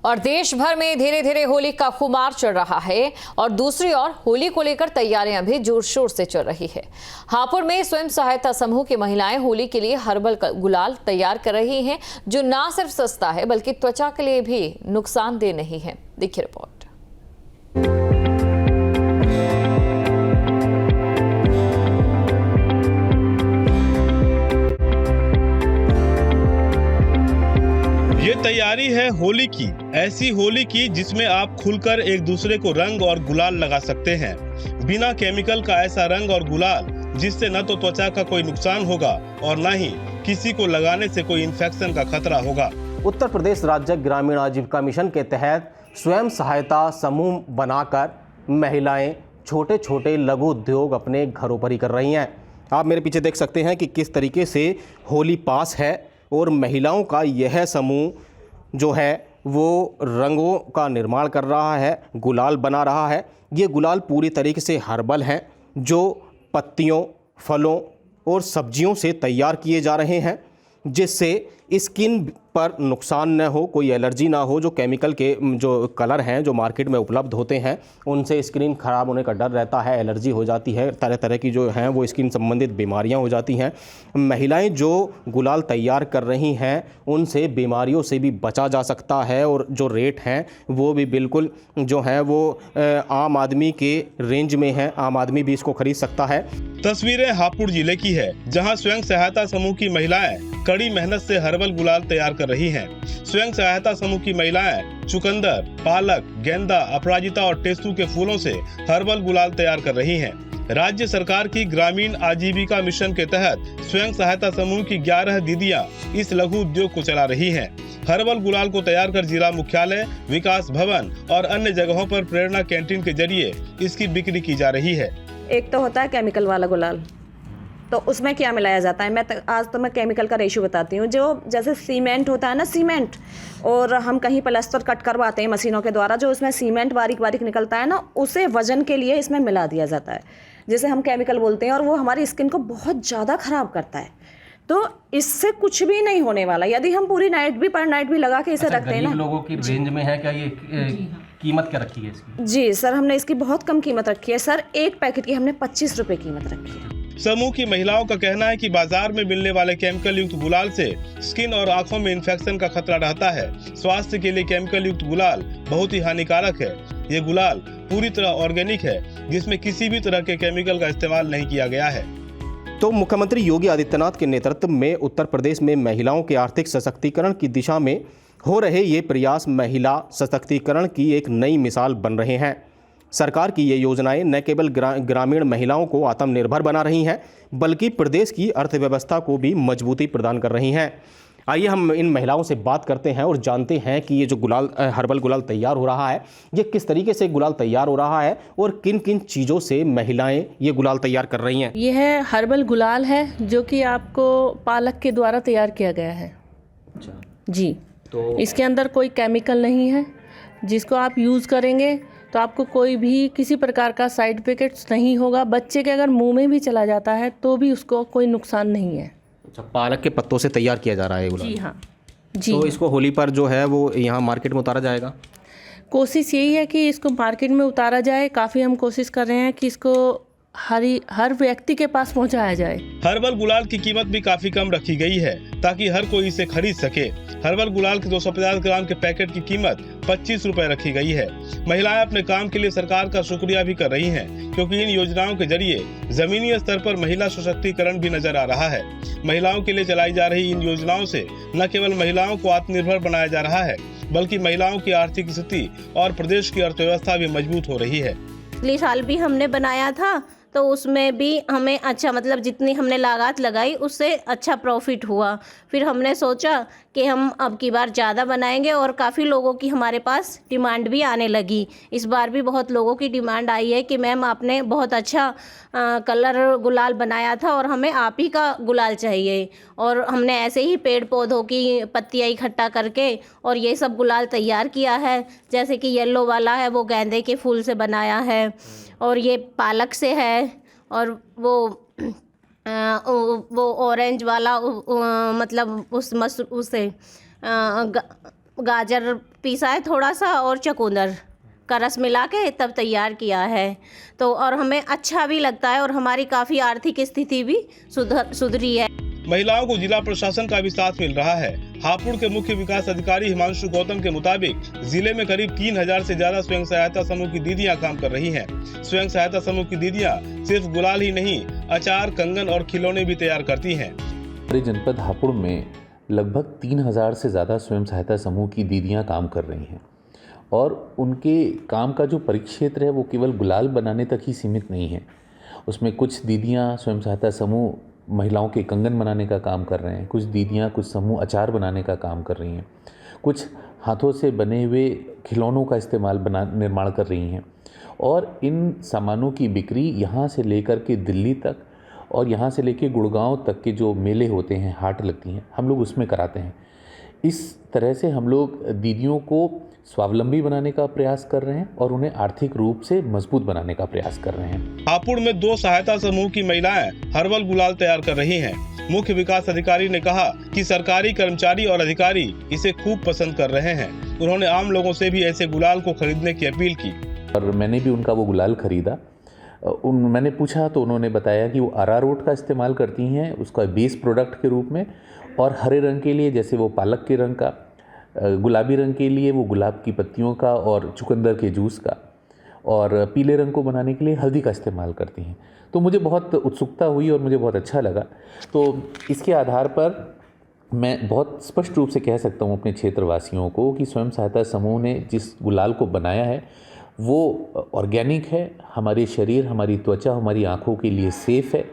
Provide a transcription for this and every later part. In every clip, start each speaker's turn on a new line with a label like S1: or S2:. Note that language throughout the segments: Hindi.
S1: और देश भर में धीरे धीरे होली का खुमार चढ़ रहा है और दूसरी ओर होली को लेकर तैयारियां भी जोर शोर से चल रही है। हापुड़ में स्वयं सहायता समूह की महिलाएं होली के लिए हर्बल गुलाल तैयार कर रही हैं, जो ना सिर्फ सस्ता है बल्कि त्वचा के लिए भी नुकसानदेह नहीं है। देखिए रिपोर्ट।
S2: ये तैयारी है होली की, ऐसी होली की जिसमें आप खुलकर एक दूसरे को रंग और गुलाल लगा सकते हैं। बिना केमिकल का ऐसा रंग और गुलाल जिससे न तो त्वचा का कोई नुकसान होगा और न ही किसी को लगाने से कोई इन्फेक्शन का खतरा होगा।
S3: उत्तर प्रदेश राज्य ग्रामीण आजीविका मिशन के तहत स्वयं सहायता समूह बनाकर महिलाएं छोटे छोटे लघु उद्योग अपने घरों पर ही कर रही हैं। आप मेरे पीछे देख सकते हैं कि किस तरीके से होली पास है और महिलाओं का यह समूह जो है वो रंगों का निर्माण कर रहा है, गुलाल बना रहा है। ये गुलाल पूरी तरीके से हर्बल हैं, जो पत्तियों, फलों और सब्जियों से तैयार किए जा रहे हैं, जिससे स्किन पर नुकसान न हो, कोई एलर्जी ना हो। जो केमिकल के जो कलर हैं जो मार्केट में उपलब्ध होते हैं उनसे स्किन खराब होने का डर रहता है, एलर्जी हो जाती है, तरह तरह की जो हैं वो स्किन संबंधित बीमारियां हो जाती हैं। महिलाएं जो गुलाल तैयार कर रही हैं उनसे बीमारियों से भी बचा जा सकता है और जो रेट हैं वो भी बिल्कुल जो है वो आम आदमी के रेंज में है, आम आदमी भी इसको खरीद सकता है।
S2: तस्वीरें हापुड़ जिले की है, जहां स्वयं सहायता समूह की महिलाएं कड़ी मेहनत से हर्बल गुलाल तैयार कर रही हैं। स्वयं सहायता समूह की महिलाएं चुकंदर, पालक, गेंदा, अपराजिता और टेसू के फूलों से हर्बल गुलाल तैयार कर रही हैं। राज्य सरकार की ग्रामीण आजीविका मिशन के तहत स्वयं सहायता समूह की 11 दीदियां इस लघु उद्योग को चला रही हैं। हर्बल गुलाल को तैयार कर जिला मुख्यालय, विकास भवन और अन्य जगहों पर प्रेरणा कैंटीन के जरिए इसकी बिक्री की जा रही है।
S4: एक तो होता है केमिकल वाला गुलाल, तो उसमें क्या मिलाया जाता है। आज मैं केमिकल का रेशियो बताती हूँ। जो जैसे सीमेंट होता है ना, सीमेंट, और हम कहीं प्लास्टर कट करवाते हैं मशीनों के द्वारा, जो उसमें सीमेंट बारीक बारीक निकलता है ना, उसे वजन के लिए इसमें मिला दिया जाता है, जिसे हम केमिकल बोलते हैं, और वो हमारी स्किन को बहुत ज़्यादा ख़राब करता है। तो इससे कुछ भी नहीं होने वाला यदि हम पूरी नाइट भी पर नाइट भी लगा के इसे रखते हैं ना।
S3: लोगों की रेंज में है क्या ये? कीमत क्या रखी है इसकी? जी
S4: सर, हमने इसकी बहुत कम कीमत रखी है सर। एक पैकेट की हमने 25 रुपये कीमत रखी है।
S2: समूह की महिलाओं का कहना है कि बाजार में मिलने वाले केमिकल युक्त गुलाल से स्किन और आंखों में इन्फेक्शन का खतरा रहता है। स्वास्थ्य के लिए केमिकल युक्त गुलाल बहुत ही हानिकारक है। ये गुलाल पूरी तरह ऑर्गेनिक है, जिसमें किसी भी तरह के केमिकल का इस्तेमाल नहीं किया गया है।
S3: तो मुख्यमंत्री योगी आदित्यनाथ के नेतृत्व में उत्तर प्रदेश में महिलाओं के आर्थिक सशक्तिकरण की दिशा में हो रहे ये प्रयास महिला सशक्तिकरण की एक नई मिसाल बन रहे हैं। सरकार की ये योजनाएं न केवल ग्रामीण महिलाओं को आत्मनिर्भर बना रही हैं, बल्कि प्रदेश की अर्थव्यवस्था को भी मजबूती प्रदान कर रही हैं। आइए हम इन महिलाओं से बात करते हैं और जानते हैं कि ये जो गुलाल हर्बल गुलाल तैयार हो रहा है, ये किस तरीके से गुलाल तैयार हो रहा है और किन किन चीज़ों से महिलाएं ये गुलाल तैयार कर रही हैं।
S5: यह हर्बल गुलाल है जो कि आपको पालक के द्वारा तैयार किया गया है।
S3: अच्छा
S5: जी,
S3: तो
S5: इसके अंदर कोई केमिकल नहीं है, जिसको आप यूज़ करेंगे तो आपको कोई भी किसी प्रकार का साइड इफेक्ट्स नहीं होगा। बच्चे के अगर मुंह में भी चला जाता है तो भी उसको कोई नुकसान नहीं है।
S3: अच्छा, पालक के पत्तों से तैयार किया जा रहा है गुलाल?
S5: जी हाँ, जी।
S3: तो इसको होली पर जो है वो यहाँ मार्केट में उतारा जाएगा?
S5: कोशिश यही है कि इसको मार्केट में उतारा जाए। काफ़ी हम कोशिश कर रहे हैं कि इसको हर व्यक्ति के पास पहुंचाया जाए।
S2: हर्बल गुलाल की कीमत भी काफी कम रखी गई है ताकि हर कोई इसे खरीद सके। हर्बल गुलाल के 250 ग्राम के पैकेट की कीमत 25 रुपए रखी गई है। महिलाएं अपने काम के लिए सरकार का शुक्रिया भी कर रही हैं, क्योंकि इन योजनाओं के जरिए जमीनी स्तर पर महिला सशक्तिकरण भी नजर आ रहा है। महिलाओं के लिए चलाई जा रही इन योजनाओं से न केवल महिलाओं को आत्मनिर्भर बनाया जा रहा है, बल्कि महिलाओं की आर्थिक स्थिति और प्रदेश की अर्थव्यवस्था भी मजबूत हो रही है।
S6: पिछले साल भी हमने बनाया था, तो उसमें भी हमें अच्छा, मतलब जितनी हमने लागत लगाई उससे अच्छा प्रॉफिट हुआ। फिर हमने सोचा कि हम अब की बार ज़्यादा बनाएंगे, और काफ़ी लोगों की हमारे पास डिमांड भी आने लगी। इस बार भी बहुत लोगों की डिमांड आई है कि मैम आपने बहुत अच्छा कलर गुलाल बनाया था और हमें आप ही का गुलाल चाहिए। और हमने ऐसे ही पेड़ पौधों की पत्तियाँ इकट्ठा करके और ये सब गुलाल तैयार किया है। जैसे कि येलो वाला है वो गेंदे के फूल से बनाया है, और ये पालक से है, और वो ऑरेंज वाला मतलब उससे गाजर पीसा है थोड़ा सा और चुकंदर का रस मिला के तब तैयार किया है। तो और हमें अच्छा भी लगता है और हमारी काफ़ी आर्थिक स्थिति भी सुधरी है।
S2: महिलाओं को जिला प्रशासन का भी साथ मिल रहा है। हापुड़ के मुख्य विकास अधिकारी हिमांशु गौतम के मुताबिक जिले में करीब 3000 से ज्यादा स्वयं सहायता समूह की दीदियां काम कर रही हैं। स्वयं सहायता समूह की दीदियां सिर्फ गुलाल ही नहीं, अचार, कंगन और खिलौने भी तैयार करती हैं।
S7: हमारे जनपद हापुड़ में लगभग 3000 से ज़्यादा स्वयं सहायता समूह की दीदियां काम कर रही हैं और उनके काम का जो परिक्षेत्र है वो केवल गुलाल बनाने तक ही सीमित नहीं है। उसमें कुछ दीदियां स्वयं सहायता समूह महिलाओं के कंगन बनाने का काम कर रहे हैं, कुछ दीदियां कुछ समूह अचार बनाने का काम कर रही हैं, कुछ हाथों से बने हुए खिलौनों का निर्माण कर रही हैं और इन सामानों की बिक्री यहाँ से लेकर के दिल्ली तक और यहाँ से लेकर गुड़गांव तक के जो मेले होते हैं, हाट लगती हैं, हम लोग उसमें कराते हैं। इस तरह से हम लोग दीदियों को स्वावलंबी बनाने का प्रयास कर रहे हैं और उन्हें आर्थिक रूप से मजबूत बनाने का प्रयास कर रहे हैं।
S2: हापुड़ में 2 सहायता समूह की महिलाएं हर्बल गुलाल तैयार कर रही हैं। मुख्य विकास अधिकारी ने कहा कि सरकारी कर्मचारी और अधिकारी इसे खूब पसंद कर रहे हैं। उन्होंने आम लोगों से भी ऐसे गुलाल को खरीदने की अपील की
S7: और मैंने भी उनका वो गुलाल खरीदा। मैंने पूछा तो उन्होंने बताया कि वो अरारोट का इस्तेमाल करती हैं उसका बेस प्रोडक्ट के रूप में, और हरे रंग के लिए जैसे वो पालक के रंग का, गुलाबी रंग के लिए वो गुलाब की पत्तियों का और चुकंदर के जूस का, और पीले रंग को बनाने के लिए हल्दी का इस्तेमाल करती हैं। तो मुझे बहुत उत्सुकता हुई और मुझे बहुत अच्छा लगा। तो इसके आधार पर मैं बहुत स्पष्ट रूप से कह सकता हूँ अपने क्षेत्रवासियों को कि स्वयं सहायता समूह ने जिस गुलाल को बनाया है वो ऑर्गेनिक है, हमारे शरीर, हमारी त्वचा, हमारी आँखों के लिए सेफ़ है,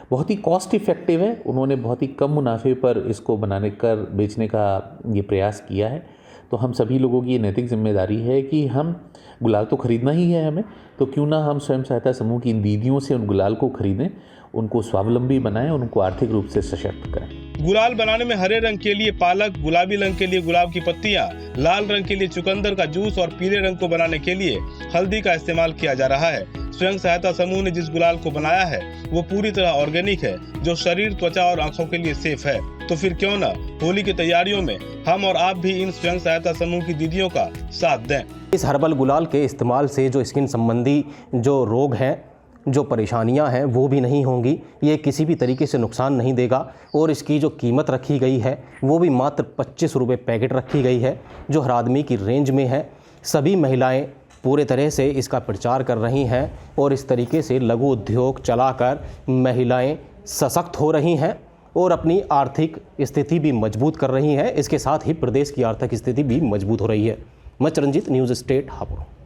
S7: बहुत ही कॉस्ट इफ़ेक्टिव है। उन्होंने बहुत ही कम मुनाफे पर इसको बनाने कर बेचने का ये प्रयास किया है। तो हम सभी लोगों की ये नैतिक जिम्मेदारी है कि हम गुलाल तो ख़रीदना ही है हमें, तो क्यों ना हम स्वयं सहायता समूह की इन दीदियों से उन गुलाल को खरीदें, उनको स्वावलंबी बनाएं, उनको आर्थिक रूप से सशक्त करें।
S2: गुलाल बनाने में हरे रंग के लिए पालक, गुलाबी रंग के लिए गुलाब की पत्तियां, लाल रंग के लिए चुकंदर का जूस और पीले रंग को बनाने के लिए हल्दी का इस्तेमाल किया जा रहा है। स्वयं सहायता समूह ने जिस गुलाल को बनाया है वो पूरी तरह ऑर्गेनिक है, जो शरीर, त्वचा और आँखों के लिए सेफ है। तो फिर क्यों न होली की तैयारियों में हम और आप भी इन स्वयं सहायता समूह की दीदियों का साथ दें।
S3: इस हर्बल गुलाल के इस्तेमाल से जो स्किन संबंधी जो रोग हैं, जो परेशानियां हैं, वो भी नहीं होंगी। ये किसी भी तरीके से नुकसान नहीं देगा और इसकी जो कीमत रखी गई है वो भी मात्र 25 रुपये पैकेट रखी गई है, जो हर आदमी की रेंज में है। सभी महिलाएं पूरे तरह से इसका प्रचार कर रही हैं और इस तरीके से लघु उद्योग चलाकर महिलाएं सशक्त हो रही हैं और अपनी आर्थिक स्थिति भी मजबूत कर रही हैं। इसके साथ ही प्रदेश की आर्थिक स्थिति भी मजबूत हो रही है। मैं चिरंजीत, न्यूज़ स्टेट हापुड़।